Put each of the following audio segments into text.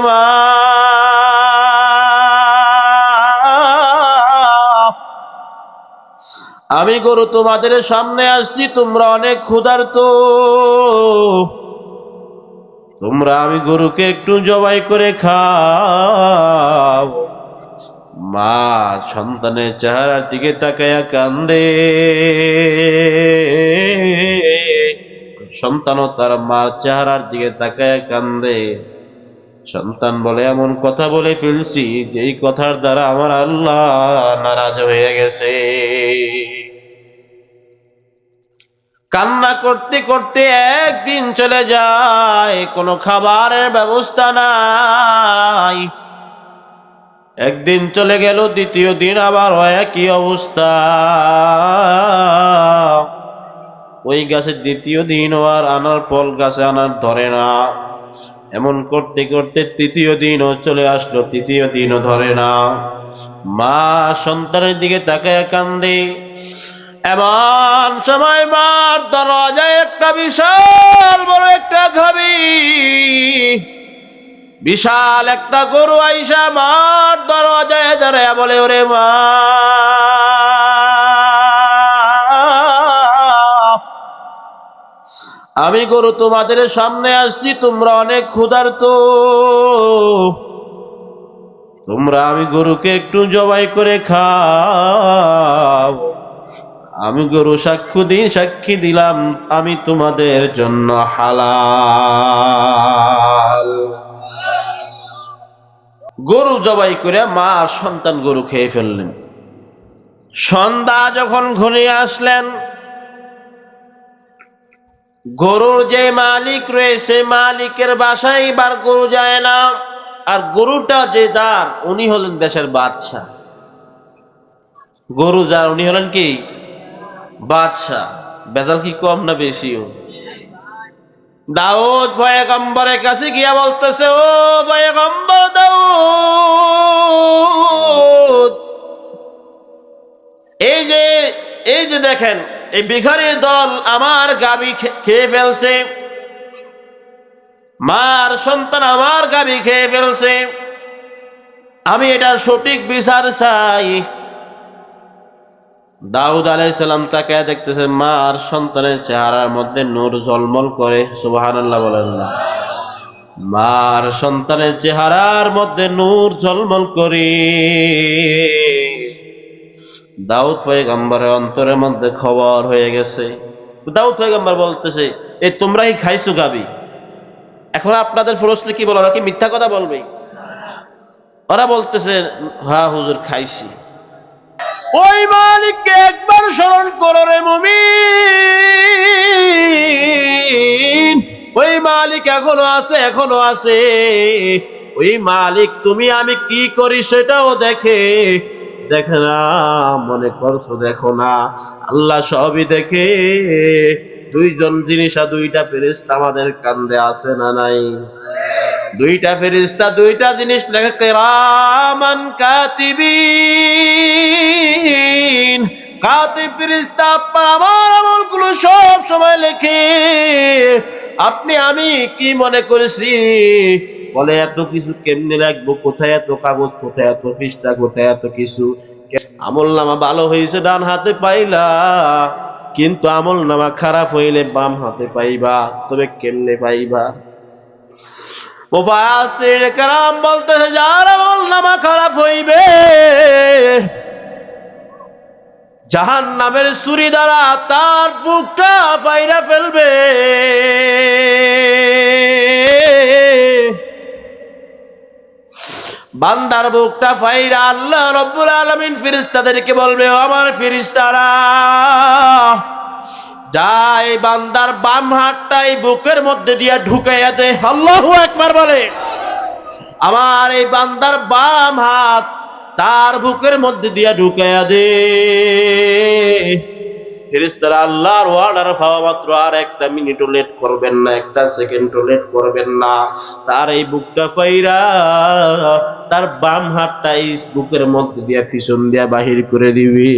মা, আমি গরু তোমাদের সামনে আসছি, তোমরা অনেক ক্ষুধার্ত, তোমরা আমি গরুকে একটু জবাই করে খাও। মা সন্তানের চেহারার দিকে তাকায়া কান্দে, সন্তানও তার মার চেহারার দিকে তাকায়া কান্দে। সন্তান বলে, এমন কথা বলে ফেলছি যে এই কথার দ্বারা আমার আল্লাহ নারাজ হয়ে গেছে। কান্না করতে করতে একদিন চলে যায়, কোনো খাবারের ব্যবস্থা নাই। একদিন চলে গেল, দ্বিতীয় দিন আবার একই অবস্থা। ওই গাছে দ্বিতীয় দিনও আর আনার ফল গাছে আনার ধরে না। এমন করতে করতে তৃতীয় দিনও চলে আসলো, তৃতীয় দিনও ধরে না। মা সন্তানের দিকে তাকায় কান্দে। এমন সময় মার দরজায় একটা বিশাল বড় একটা গাভী, বিশাল একটা গরু আইসা মার দরজায় দাঁড়ায় বলে, ওরে মা, আমি গরু তোমাদের সামনে আসছি, তোমরা অনেক ক্ষুধার্ত, তোমরা আমি গরুকে একটু জবাই করে খাও। আমি গরু সাক্ষী দিলাম আমি তোমাদের জন্য হালাল। গরু জবাই করে মা আর সন্তান গরু খেয়ে ফেললেন। সন্ধ্যা যখন ঘনিয়ে আসলেন, গরুর যে মালিক রয়েছে, মালিকের বাসায় এবার গরু যায় না। আর গরুটা যে যার, উনি হলেন দেশের বাদশাহ। গরু যার, উনি হলেন কি বাদশাহ। বেজাল কি কম না বেশিও? দাউদ পয়গম্বরের কাছে গিয়া বলতেছে, ও পয়গম্বর দাউদ, এই যে দেখেন, এই ভিখারির দল আমার গাভী খেয়ে ফেলছে, মার সন্তান আমার গাভী খেয়ে ফেলছে, আমি এটার সঠিক বিচার চাই। দাউদ আলাইহিস সালাম তাকে দেখতেছে, মার সন্তানের চেহারার মধ্যে নূর ঝলমল করে। সুবহানাল্লাহ বলেন না? মার সন্তানের চেহারার মধ্যে নূর ঝলমল করে। দাউদ পয়গম্বরের অন্তরের মধ্যে খবর হয়ে গেছে। দাউদ পয়গম্বর বলতেছে, এই তোমরাই খাইছো গাবি, এখন আপনাদের প্রশ্ন কি বলো? ওরা কি মিথ্যা কথা বলবে? ওরা বলতেছে, হ্যাঁ হুজুর খাইছি। ওই মালিককে একবার স্মরণ করো রে মুমিন, ওই মালিক এখনো আছে, এখনো আছে। ওই মালিক তুমি আমি কি করি সেটাও দেখে না, মনে করছো দেখো না? আল্লাহ সবই দেখে। দুইজন জিনিস, দুইটা ফেরেশতা আমাদের কান্দে আছে না নাই? দুইটা ফেরেশতা দুইটা জিনিস লেখে, কিরামান কাতিবিন। কাতিব ফেরেশতা আপনার আমার আমলগুলো সব সময় লেখে। আপনি আমি কি মনে করেছি? বলে এত কিছু কেমনে রাখবো, কোথায় এত কাগজ, কোথায় এত পৃষ্ঠা, কোথায় এত কিছু। আমল নামা ভালো হয়েছে ডান হাতে পাইলা, কিন্তু আমল নামা খারাপ হইলে বাম হাতে পাইবা, তবে কেমনে পাইবা? মুফাসসির কেরাম বলতেছে, যার আমল নামা খারাপ হইবে, জাহান্নামের ছুরি দ্বারা তার বুকটা ফাইরা ফেলবে। বান্দার বুকটা ফাইরা আল্লাহ রাব্বুল আলামিন ফেরেশতাদেরকে বলবে, ও আমার ফেরেশতারা, যাই বান্দার বাম হাতটাই বুকের মধ্যে দিয়া ঢুকাইয়া দে। আল্লাহু আকবার বলে। আমার এই বান্দার বাম হাত তার বুকের মধ্যে দিয়া ঢুকাইয়া দে। ফেরেশতারা আল্লাহর অর্ডার পাওয়া মাত্র আর একটা মিনিটও লেট করবেন না, একটা সেকেন্ডও লেট করবেন না। তার এই বুকটা পাইরা তার বাম হাতটা এই বুকের মধ্যে দিয়া পিছন দিয়া বাহির করে দিবে।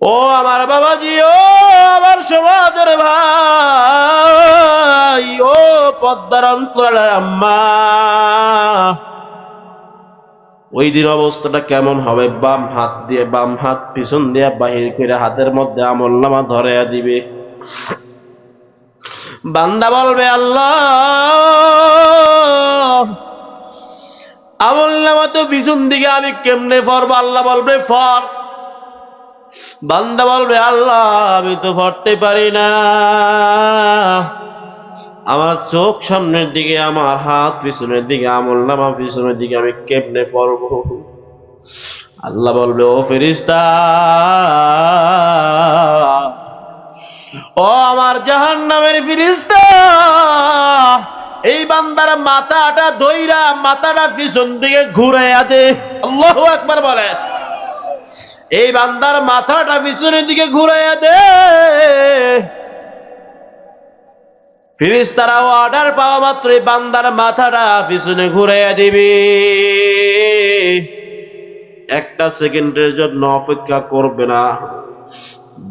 ও আমার বাবাজি, ও আমার সমাজের ভাই, ও পদ্মার অন্তরালের আম্মা, ওই দিন অবস্থাটা কেমন হবে? বাম হাত পিছন দিয়ে বাহির করে হাতের মধ্যে আমলনামা ধরে দিবে। বান্দা বলবে, আল্লাহ, আমলনামা তো পিছন দিকে, আমি কেমনে পড়বো? আল্লাহ বলবে ফর। বান্দা বলবে, আল্লাহ, আমি তো পড়তে পারি না, আমার চোখ সামনের দিকে, আমার হাত পিছনের দিকে, আমলনামা পিছনের দিকে, আমি কেমনে পড়বো? আল্লাহ বলবে, ও ফেরেশতা, ও আমার জাহান্নামের ফেরেশতা, এই বান্দার মাথাটা ধইরা মাথাটা পিছন দিকে ঘুরাইয়া দে। আল্লাহু আকবার বলে। এই বান্দার মাথাটা পিছনের দিকে ঘুরাইয়া দে। ফেরেশতারা অর্ডার পাওয়া মাত্র বান্দার মাথাটা পিছনে ঘুরাইয়া দিবে। একটা সেকেন্ডের জন্য অপেক্ষা করবে না।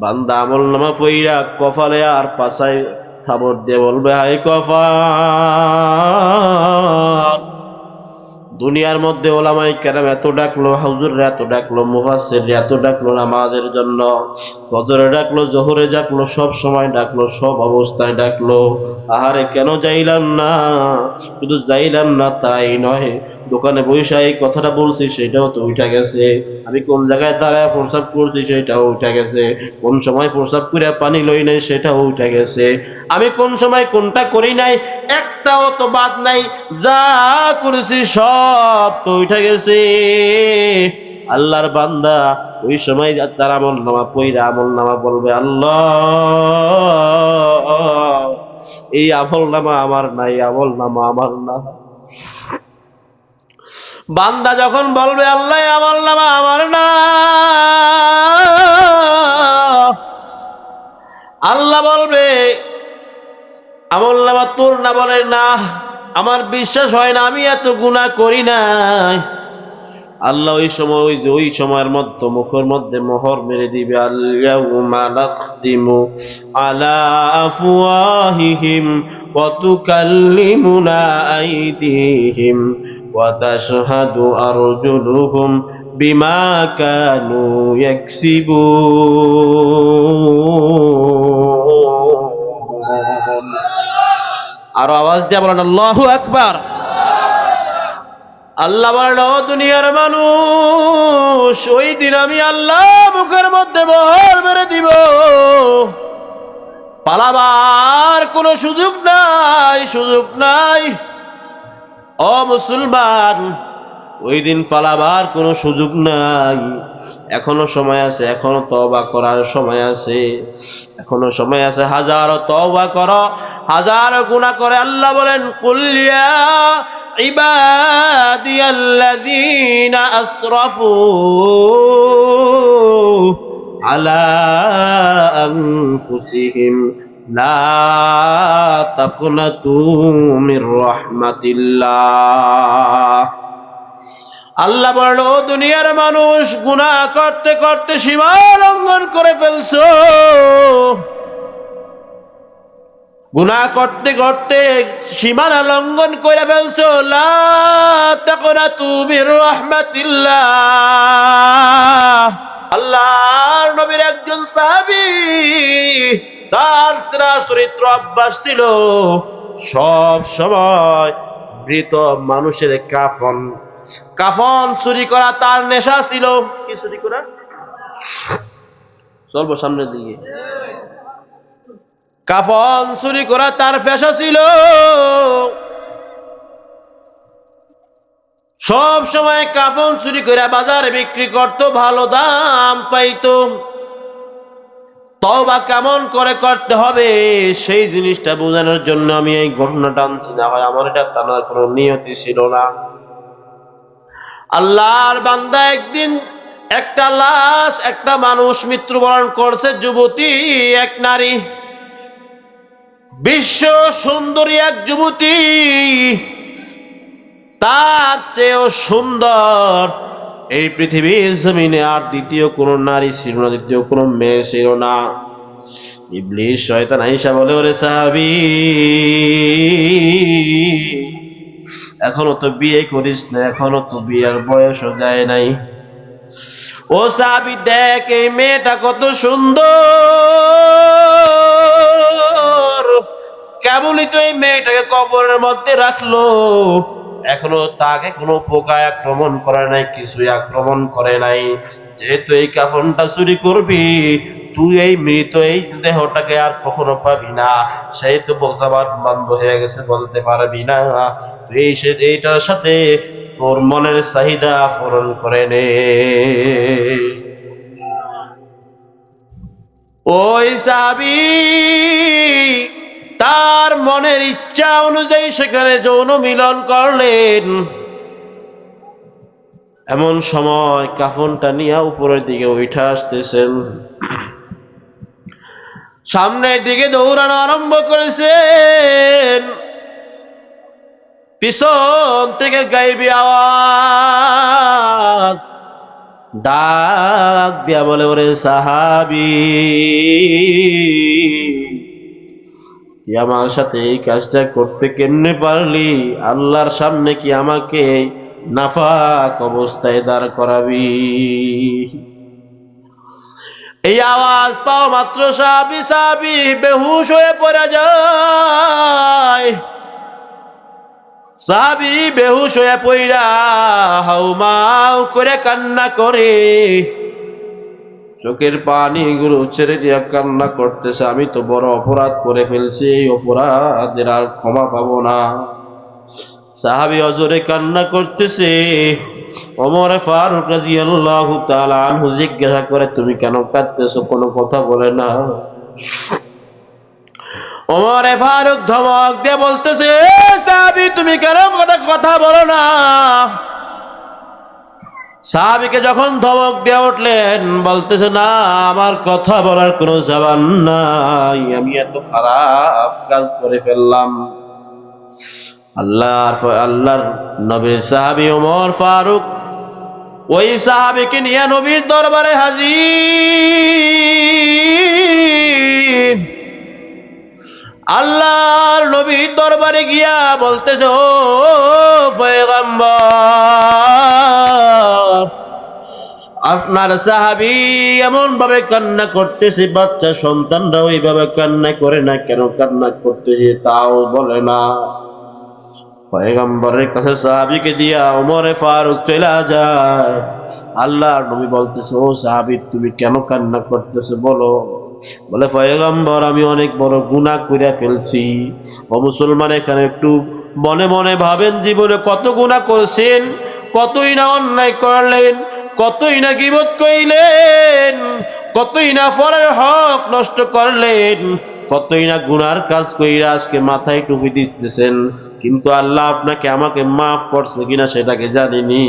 বান্দা আমলনামা পইরা কপালে আর পাছায় থাবর দিয়ে বলবে, হায় কপাল। দুনিয়ার মধ্যে ওলামায়ে কেরাম এত ডাকলো, হুজুররা এত ডাকলো, মুফাসসিররা এত ডাকলো নামাজের জন্য, ফজরে ডাকলো, জোহরে ডাকলো, সব সময় ডাকলো, সব অবস্থায় ডাকলো। আহারে কেন যাইলাম না? শুধু যাইলাম না তাই নয়, দোকানে বসে এই কথাটা বলছি সেটাও তো উঠা গেছে, আমি কোন জায়গায় দাঁড়ায় প্রস্রাব করছি সেটাও উঠা গেছে, কোন সময় প্রস্রাব করে পানি লই নাই সেটাও উঠা গেছে, আমি কোন সময় কোনটা করি নাই একটাও তো বাদ নাই, যা করেছি সব তো উঠা গেছে। আল্লাহর বান্দা ওই সময় তার আমলনামা পইরা আমলনামা বলবে, আল্লাহ, এই আমলনামা আমার নাই, আমলনামা আমার না। বান্দা যখন বলবে, আল্লাহ, আমলনামা আমার না, আল্লাহ বলবে, আমলনামা তোর না? বলে না, আমার বিশ্বাস হয় না, আমি এত গুনাহ করি নাই। আল্লাহ ওই সময়ের মধ্যে মুখের মধ্যে মোহর মেরে দিবে, আল-ইয়াউমা নাখতিমু আলা আফওয়াহিহিম ওয়া তুকাল্লিমুনা আইদিহিম ওয়া তাশহাদু আরজুলুহুম বিমা কানু ইয়াকসিবুন। আরো আওয়াজ দিয়ে বলেন আল্লাহু আকবার। আল্লাহ বলেন, ও দুনিয়ার মানুষ, ওই দিন আমি আল্লাহ মুখের মধ্যে মোহর মেরে দিব, পালাবার কোনো সুযোগ নাই, সুযোগ নাই। ও মুসলমান, ওই দিন পালাবার কোনো সুযোগ নাই। এখনো সময় আছে, এখনো তওবা করার সময় আছে, এখনো সময় আছে। হাজারো তওবা করো, হাজারো গুনাহ করে। আল্লাহ বলেন, কুল ইয়া ইবাদিয়াল্লাযীনা আসরাফু আলা আনফুসিহিম লা তাকনাতু মির রাহমাতিল্লাহ। আল্লাহ বলেন, ও দুনিয়ার মানুষ, গুনাহ করতে করতে সীমা লঙ্ঘন করে ফেলছো, গুনাহ করতে করতে সীমানা লঙ্ঘন করে ফেলছো। লা তাকনাতু মির রাহমাতিল্লাহ। আল্লাহর নবীর একজন সাহাবী, তার চরিত্র অভ্যাস ছিল সব সময় মৃত মানুষের কাফন চুরি করা তার নেশা ছিল। কি চুরি করা? চলবো সামনের দিকে। কাফন চুরি করা তার পেশা ছিল। সব সময় কাফন চুরি করে বাজারে বিক্রি করত, ভালো দাম পাইতো। তওবা কেমন করে করতে হবে সেই জিনিসটা বোঝানোর জন্য আমি এই ঘটনাটা আনছি, না হয় আমার এটা টানার কোনো নিয়তি ছিল না। আল্লাহর বান্দা, একদিন একটা লাশ, একটা মানুষ মৃত্যুবরণ করছে, যুবতী এক নারী, বিশ্ব সুন্দরী এক যুবতী, তার চেয়েও সুন্দর এই পৃথিবীর জমিনে আর দ্বিতীয় কোনো নারী ছিল না, দ্বিতীয় কোনো মেয়ে ছিল না। ইবলিস শয়তান আয়েশা বলে, ওরে সাহাবী, এখনো তো বিয়ে করিস না, এখনো তো বিয়ের বয়সও যায় নাই। ও সাহাবী, দেখ এই মেয়েটা কত সুন্দর, কেবলই তো এই মেয়েটাকে কবরের মধ্যে রাখলো, এখনো তাকে কোনো পোকায় আক্রমণ করে নাই, কিছুই আক্রমণ করে নাই। যেহেতু এই কাফনটা চুরি করবি, তুই এই মৃত এই দেহটাকে আর কখনো পাবি না, সেই তো বক্তব্য বন্ধ হয়ে গেছে, বলতে পারবি না। তুই এইটার সাথে তোর মনের চাহিদা পূরণ করে নে। ওই সাহাবী তার মনের ইচ্ছা অনুযায়ী সেখানে যৌন মিলন করলেন। এমন সময় কাফনটা নিয়ে উপরের দিকে উঠে আসতেছেন, সামনের দিকে দৌড়ানো আরম্ভ করেছেন। পিছন থেকে গাইবি আওয়াজ ডাক দিয়া বলে, ওরে সাহাবী, তুই আমার সাথে এই কাজটা করতে কেমনে পারলি? আল্লাহর সামনে কি আমাকে নাফাক অবস্থায় দাঁড় করাবি? এই আওয়াজ পাওয়া মাত্র সাহাবী বেহুশ হয়ে পড়ে যায়। সাহাবী বেহুশ হয়ে পড়া হাউমাউ করে কান্না করে, চোখের পানিগুলো ছেড়ে দিয়ে কান্না করতেছে, আমি তো বড় অপরাধ করে ফেলছি, এই অপরাধের আর ক্ষমা পাবো না। সাহাবী অজরে কান্না করতেছে। ওমর ফারুক রাদিয়াল্লাহু তাআলা আনহু জিজ্ঞাসা করে, তুমি কেন কাঁদতেছো? কোনো কথা বলে না। ওমর ফারুক ধমক দিয়ে বলতেছে, সাহাবী তুমি কেন কথা বলো না? সাহাবীকে যখন ধমক দিয়ে উঠলেন, বলতেছে, না, আমার কথা বলার কোনো জবান নাই, আমি এত খারাপ কাজ করে ফেললাম। আল্লাহর নবীর সাহাবী ওমর ফারুক ওই সাহাবীকে নিয়ে নবীর দরবারে হাজির। আল্লাহর নবীর দরবারে গিয়া বলতেছে, ও পয়গম্বর, আপনার সাহাবী এমন ভাবে কান্না করতেছে, বাচ্চা সন্তানরা ওইভাবে কান্না করে না, কেন কান্না করতেছে তাও বলে না। পয়গম্বরের কাছে সাহাবীকে দিয়া ওমরে ফারুক চলে যায়। আল্লাহর নবী বলতেছে, ও সাহাবী তুমি কেন কান্না করতেছো বলো? বলে, পয়গম্বর আমি অনেক বড় গুনাহ করে ফেলছি। ও মুসলমান, এখানে একটু মনে মনে ভাবেন, জীবনে কত গুনাহ করেছেন, কতই না অন্যায় করলেন, কতই না গীবত কইলেন, কতই না পরের হক নষ্ট করলেন, কতই না গুনার কাজ কইরা আজকে মাথায় টুপি দিতেছেন, কিন্তু আল্লাহ আপনাকে আমাকে মাফ করছে কিনা সেটাকে জানিনি।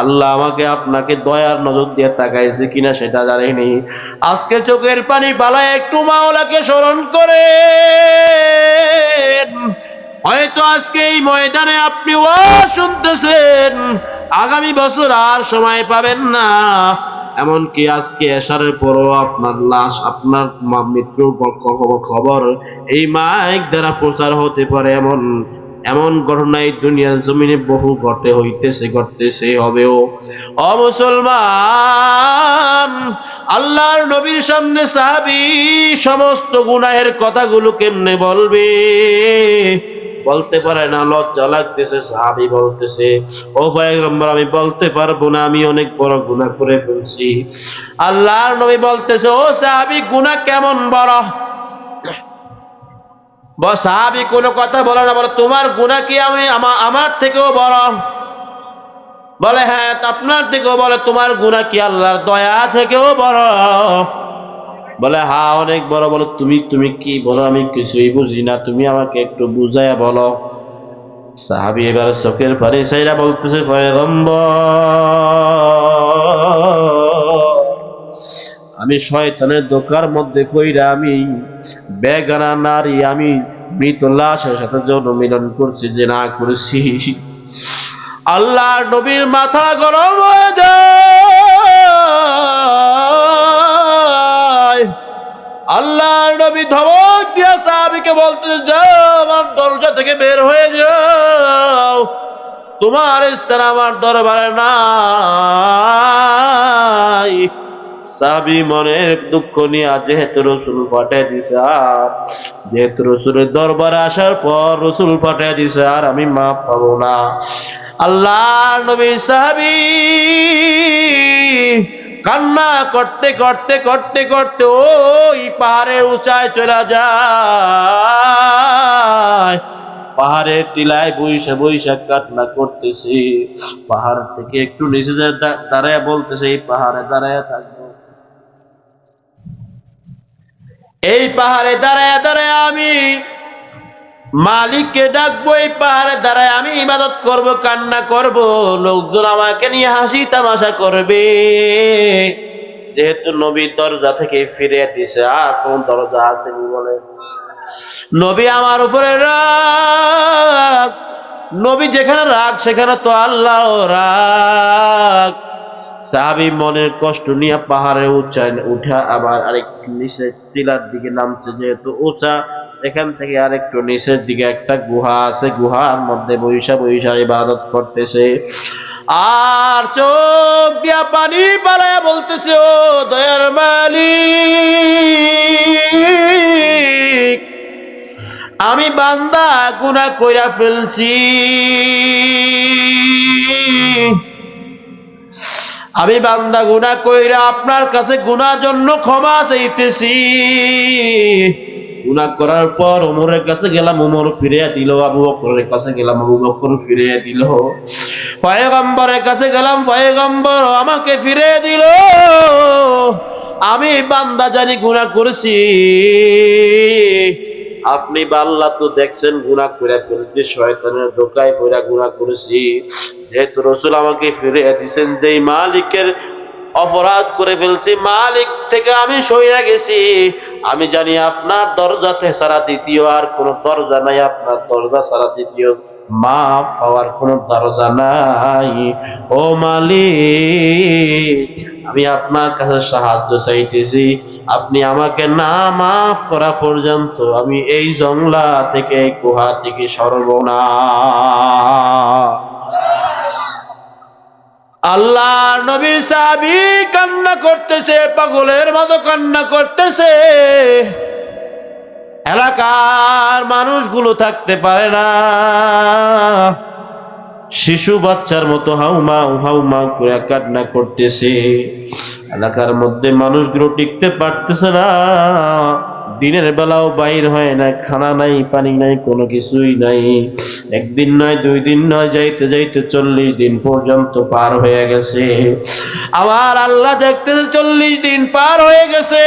আল্লাহ আমাকে আপনাকে দয়ার নজর দিয়ে তাকাইছে কিনা সেটা জানিনি। আজকে চোখের পানি পালায় একটু মাওলাকে স্মরণ করে, হয়তো আজকে এই ময়দানে আপনি ওয়াজ শুনতেছেন, আগামী বছর আর সময় পাবেন না। এমনকি আজকে এশারের পরও আপনার লাশ, আপনার মৃত্যুর খবর এই মাইক দ্বারা প্রচার হতে পারে। এমন ঘটনা এই দুনিয়ার জমিনে বহু ঘটতেছে হবেও। অমুসলমান, আল্লাহর নবীর সামনে সাহাবী সমস্ত গুনাহের কথাগুলো কেমনে বলবে? বলতে পারে না, লজ্জা লাগতেছে। সাহাবী বলতেছে, ও পয়গম্বর আমি বলতে পারবো না, আমি অনেক বড় গুনাহ করে ফেলছি। আল্লাহর নবী বলতেছে, ও সাহাবী গুনাহ কেমন বড়? সাহাবী কোনো কথা বলে না, বলে তোমার গুনাহ কি আমার থেকেও বড়? বলে হ্যাঁ আপনার থেকেও। বলে তোমার গুনাহ কি আল্লাহর দয়া থেকেও বড়? বলে হ্যাঁ অনেক বড়। বলো তুমি কি বলো? আমি কিছুই বুঝি না, তুমি আমাকে একটু বুঝাইয়া বলো। সাহাবী এবার চোখের পানি ছাইরা বলতেছে, পয়গম্বর আমি শয়তানের ধোঁকার মধ্যে পইরা আমি বেগানা নারী, আমি মৃত লাশের সাথে যৌন মিলন করছি, যে না করেছি। আল্লাহর নবীর মাথা গরম হয়ে যায়। আল্লাহর নবী ধমক দিয়া সাহাবীকে বলতে, যাও আমার দরজা থেকে বের হয়ে যাও, তোমার স্থান আমার দরবারে নাই। সাহাবী মনের দুঃখ নিয়ে যেহেতু রসুল পাঠিয়ে দিছে, আর যেহেতু রসুলের দরবারে আসার পর রসুল পাঠিয়ে দিছে, আর আমি মাফ পাবো না। আল্লাহর নবীর সাহাবী কান্না করতে করতে করতে করতে ওই পাহাড়ের উঁচায় চলে যায়। পাহাড়ের টিলায় বৈশা বৈশা কান্না করতেছে। পাহাড় থেকে একটু নিচে দাঁড়ায় বলতেছে, এই পাহাড়ে দাঁড়ায় থাকবো, এই পাহাড়ে দাঁড়ায় দাঁড়ায় আমি মালিককে ডাকবো, এই পাহাড়ে দাঁড়ায় আমি ইবাদত করব, কান্না করব, লোকজন আমাকে নিয়ে হাসি তামাশা করবে। যেহেতু নবী দরজা থেকে ফিরে দিছে, আর কোন দরজা আসেনি বলে, নবী আমার উপরে রাগ, নবী যেখানে রাগ সেখানে তো আল্লাহ রাগ। সাহাবী মনের কষ্ট নিয়ে পাহাড়ে উঠা আবার আরেকটু নিচে টিলার দিকে নামছে, যেহেতু উঁচা, এখান থেকে আরেকটু নিচের দিকে একটা গুহা আছে, গুহার মধ্যে বৈশা বৈশা ইবাদত করতেছে। আর চোখ দিয়া পানি পালায়া বলতেছে, ও দয়ার মালিক, আমি বান্দা গুনাহ কইরা ফেলছি, আমি বান্দা গুনাহ কইরা আপনার কাছে গুনার জন্য ক্ষমা চাইতেছি। গুনাহ করার পর ওমরের কাছে গেলাম, ওমর ফিরিয়ে দিল, আবু বকরের কাছে গেলাম, আবু বকর ফিরিয়ে দিল, পয়গম্বরের কাছে গেলাম, পয়গম্বর আমাকে ফিরিয়ে দিল। আমি বান্দা জানি গুনাহ করেছি, আপনি আল্লাহ তো দেখছেন গুনাহ করে ফেলছি, শয়তানের ধোঁকায় পড়ে গুনাহ করেছি। যেহেতু রাসূল আমাকে ফিরিয়ে দিয়েছেন, যেই মালিকের অপরাধ করে ফেলছি, মালিক থেকে আমি সইরা গেছি, আমি জানি আপনার দরজাতে ছাড়া দ্বিতীয় আর কোন দরজা নাই, আপনার দরজা ছাড়া দ্বিতীয় মাফ পাওয়ার কোন দরজা নাই। ও মালিক, আমি আপনার কাছে সাহায্য চাইতেছি, আপনি আমাকে না মাফ করা পর্যন্ত আমি এই জংলা থেকে, গুহা থেকে সরব না। আল্লাহর নবীর সাহাবী কান্না করতেছে, পাগলের মতো কান্না করতেছে। এলাকার মানুষগুলো থাকতে পারে না, শিশু বাচ্চার মতো হাউমাউ হাউমাউ করে কান্না করতেছে। এলাকার মধ্যে মানুষগুলো টিকতে পারতেছে না, দিনের বেলাও বাইর হয় না, খানা নাই, পানি নাই, কোনো কিছুই নাই। একদিন নয়, 2 দিন নয়, যাইতে যাইতে 40 দিন পর্যন্ত পার হয়ে গেছে। আমার আল্লাহ দেখতেছে 40 দিন পার হয়ে গেছে।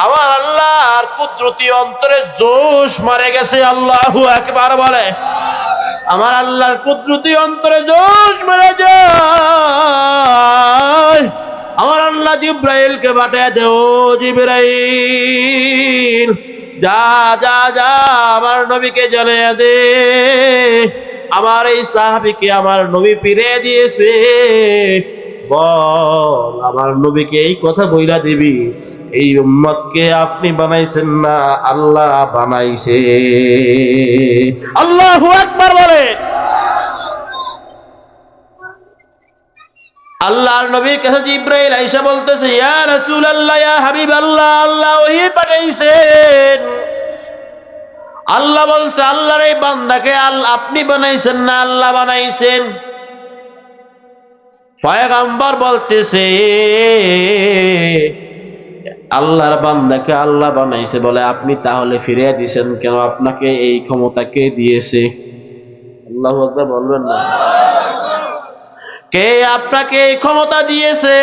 আমার আল্লাহর কুদরতি অন্তরে জোশ মারে গেছে। আল্লাহু আকবার বলে। আমার আল্লাহর কুদরতি অন্তরে জোশ মারা যায়। আমার আল্লাহ জিব্রাইলকে পাঠিয়ে দেও, জিব্রাইল যা যা যা আমার নবীকে জানিয়ে দে, আমার এই সাহাবীকে আমার নবী ফিরিয়ে দিয়েছে। বল আমার নবীকে এই কথা বইলা দিবি, এই উম্মতকে আপনি বানাইছেন না, আল্লাহ বানাইছে। আল্লাহু আকবার বলে। আল্লাহর নবীর কাছে জিব্রাইল আইসা বলতেছে, ইয়া রাসূলুল্লাহ, ইয়া হাবিবাল্লাহ, আল্লাহ ওহী পাঠাইছেন। আল্লাহ বলছে, আল্লাহর এই বান্দাকে আপনি বানাইছেন না, আল্লাহ বানাইছেন। পয়গম্বর বলতেছে, আল্লাহর বান্দাকে আল্লাহ বানাইছে বলে আপনি তাহলে ফিরিয়ে দিয়েছেন কেন? আপনাকে এই ক্ষমতা কে দিয়েছে? আল্লাহু আকবার বলবেন না? কে আপনাকে এই ক্ষমতা দিয়েছে?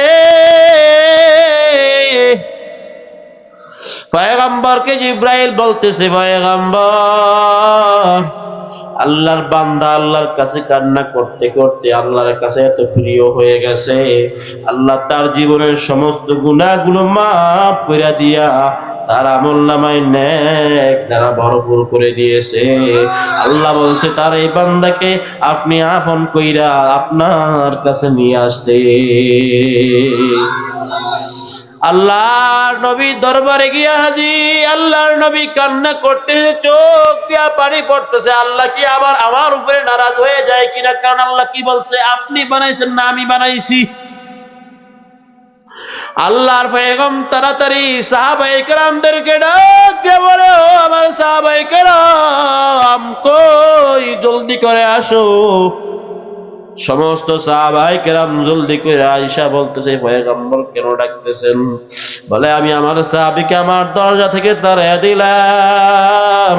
পয়গম্বরকে জিব্রাইল বলতেছে, পয়গম্বর, আল্লাহর বান্দা আল্লাহর কাছে কান্না করতে করতে আল্লাহর কাছে এত প্রিয় হয়ে গেছে, আল্লাহ তার জীবনের সমস্ত গুনাহগুলো মাফ করে দিয়া তার আমলনামায় নেক দ্বারা ভরপুর করে দিয়েছে। আল্লাহ বলছে তার এই বান্দাকে আপনি আপন কইরা আপনার কাছে নিয়ে আসতে। আল্লাহর নবী দরবারে গিয়া হাজির। আল্লাহর নবী কান্না করতে, চোখ দিয়া পানি পড়তেছে। আল্লাহ কি আবার আমার উপরে নারাজ হয়ে যায় কিনা? কারণ আল্লাহ কি বলছে, আপনি বানাইছেন না আমি বানাইছি। আল্লাহর পয়গম তাড়াতাড়ি সাহাবায়ে কেরামদেরকে ডাক দিয়ে বলে, ও আমার সাহাবায়ে কেরাম, কই জলদি করে আসো। সমস্ত সাহাবায়ে কেরাম জলদি করে আয়েশা বলতেছে, পয়গম্বর কেন ডাকতেছেন? বলে, আমি আমার সাহাবীকে আমার দরজা থেকে তাড়িয়ে দিলাম।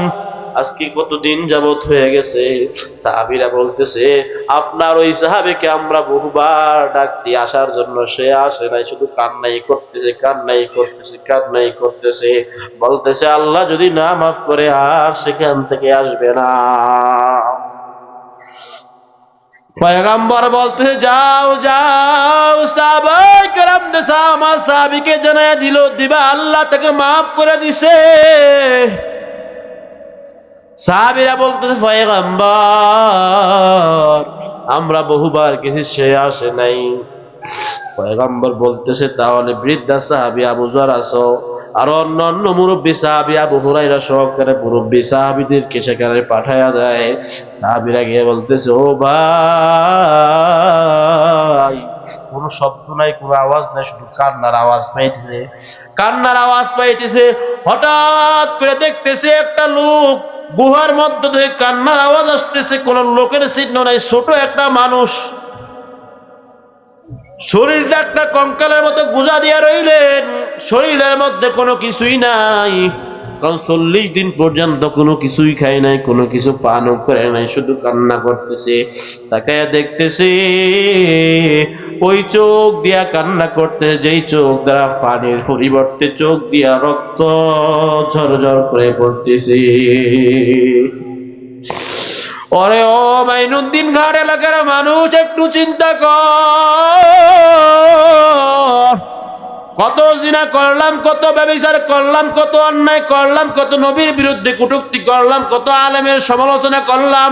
আজকে কতদিন যাবত হয়ে গেছে। সাহাবীরা বলতেছে, আপনার ওই সাহাবীকে আমরা বহুবার ডাকছি আসার জন্য, সে আসে নাই, শুধু কান্নাই করতেছে, কান্নাই করতেছে, কান্নাই করতেছে। বলতেছে, আল্লাহ যদি না মাফ করে আর সেখান থেকে আসবে না। পয়গম্বর বলতেছে, যাও যাও সাহাবায়ে কেরাম আমার সাহাবীকে জানায়া দিবা আল্লাহ তাকে মাফ করে দিছে। সাহাবীরা বলতেছে, পয়গম্বর আমরা বহুবার গেছি, সে আসে নাই। পয়গম্বর বলতেছে, তাহলে বৃদ্ধা সাহাবী আবু যর আছো, আর অন্যান্য মুরব্বী সাহাবী আবু হুরায়রা সহকারে মুরব্বী সাহাবীদেরকে সেখানে পাঠায়া দেয়। সাহাবীরা গিয়ে বলতেছে, ও ভাই, কোন শব্দ নাই, কোন আওয়াজ নাই, শুধু কান্নার আওয়াজ পাইতেছে, কান্নার আওয়াজ পাইতেছে। হঠাৎ করে দেখতেছে একটা লোক গুহার মধ্য থেকে কান্নার আওয়াজ আসতেছে, কোন লোকের চিহ্ন নাই, ছোট একটা মানুষ, শরীরটা একটা কঙ্কালের মতো গুজা দিয়া রইলেন, শরীরের মধ্যে কোনো কিছুই নাই, কারণ 40 দিন পর্যন্ত কোনো কিছুই খায় নাই, কোনো কিছু পানও করে নাই, শুধু কান্না করতেছে। তাকায়া দেখতেছে ওই চোখ দিয়া কান্না করতে, যেই চোখ দ্বারা পানির পরিবর্তে চোখ দিয়া রক্ত ঝরঝর করে পড়তেছে। ওরে ও মাইনুদ্দিন ঘাট এলাকার মানুষ, একটু চিন্তা কর, কত জিনা করলাম, কত ব্যভিচার করলাম, কত অন্যায় করলাম, কত নবীর বিরুদ্ধে কটূক্তি করলাম, কত আলেমের সমালোচনা করলাম,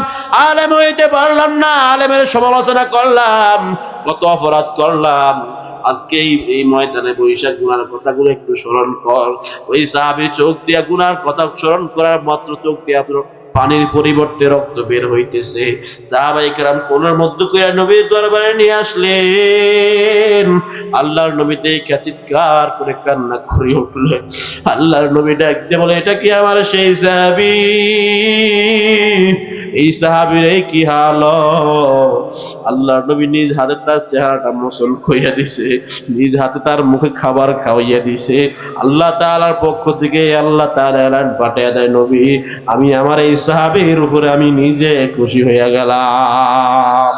আলেম হইতে পারলাম না, আলেমের সমালোচনা করলাম, কত অপরাধ করলাম। আজকে এই ময়দানে বৈশাখ গুনার কথাগুলো একটু স্মরণ কর। ওই সাহাবী চোখ দিয়া গুনার কথা স্মরণ করার মাত্র চোখ দিয়া পানির পরিবর্তে রক্ত বের হইতেছে। সাহাবায়ে কেরাম কোনের মধ্য করে নবীর দরবারে নিয়ে আসলেন। আল্লাহর নবী দেখে চিৎকার করে কান্না করে উঠলেন। আল্লাহর নবী ডাক দিয়ে বলে, এটা কি আমার সেই সাহাবী? এই সাহাবীর এই কি হালত? আল্লাহর নবী নিজ হাতে তার চেহারাটা মোচন কইয়া দিছে, নিজ হাতে তার মুখে খাবার খাওয়াইয়া দিছে। আল্লাহ তাআলার পক্ষ থেকে আল্লাহ তাআলা এলান পাঠিয়ে দেয়, নবী আমি আমার এই সাহাবীর উপরে আমি নিজে খুশি হইয়া গেলাম।